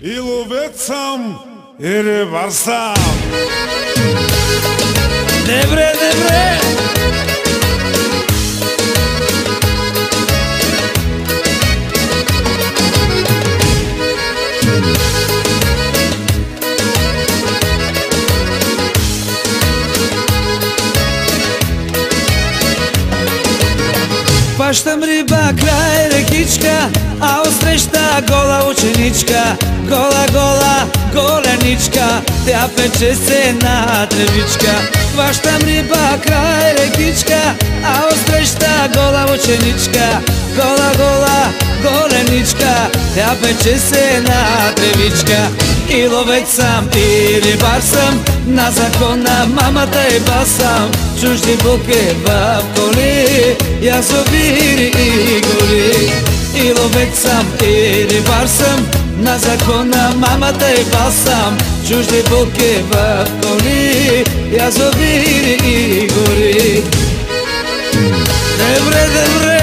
и ловец съм, и рибар съм. Добре, добре! Хващам риба край рекичка, а отсреща гола ученичка. Гола, гола, голеничка, тя пече се на тревичка. Хващам риба край рекичка, а отсреща гола ученичка. Гола, гола, голеничка, тя пече се на тревичка. И ловец съм, и рибар съм, на закона мамата и бас съм. Чужди буки в коли, язовири и гори. И ловец съм, и рибар съм, на закона мамата и бас съм. Чужди буки в коли, язовири и гори. Добре, добре!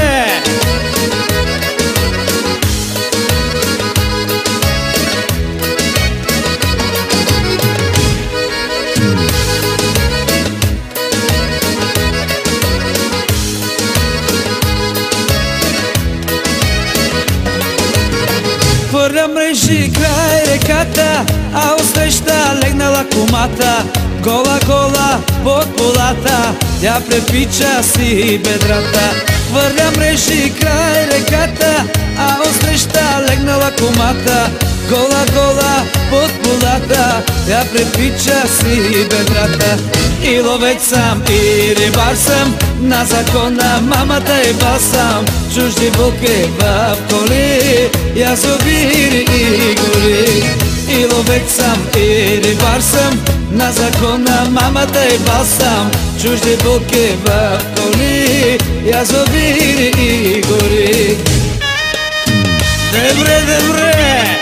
Хвърля мрежи край реката, а отсреща легнала кумата. Гола, гола под полата, тя препича си бедрата. Хвърля мрежи край реката, а отсреща легнала кумата. Гола, гола под полата, тя препича си бедрата. И ловец съм, и рибар съм, на закона мамата и бас съм. Чужди буки в коли, язовири и гори. И ловец съм, и рибар съм, на закона мамата и бас съм. Чужди буки в коли, язовири и гори. Добре, добре!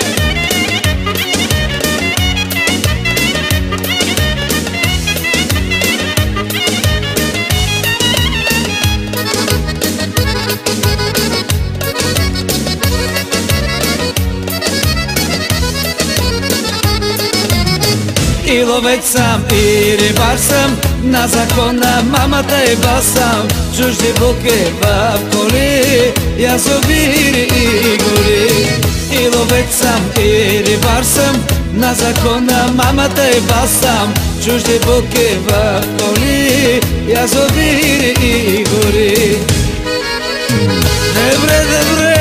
И ловец съм, и рибар съм, на закона мамата и бас съм. Чужди буки в коли, язовири и гори. И ловец съм, и рибар съм, на закона мамата и бас съм. Чужди буки в коли, язовири и гори. Добре, добре!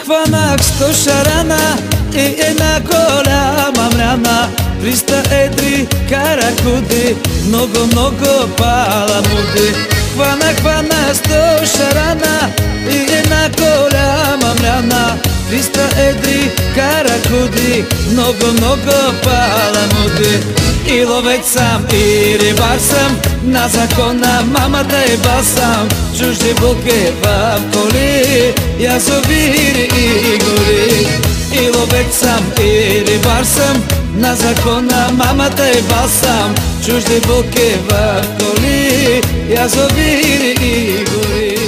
Хванах 100 шарана и една голяма мряна. 300 едри каракуди, много, много паламуди. Хванах 100 шарана и една голяма мряна. 300 едри каракуди, много, много паламуди. И ловец съм, и рибар съм, на закона мамата и бас съм. Чужди буки в коли, язовири и гори. И ловец съм, и рибар съм, на закона мамата и бас съм. Чужди буки в коли, язовири и гори.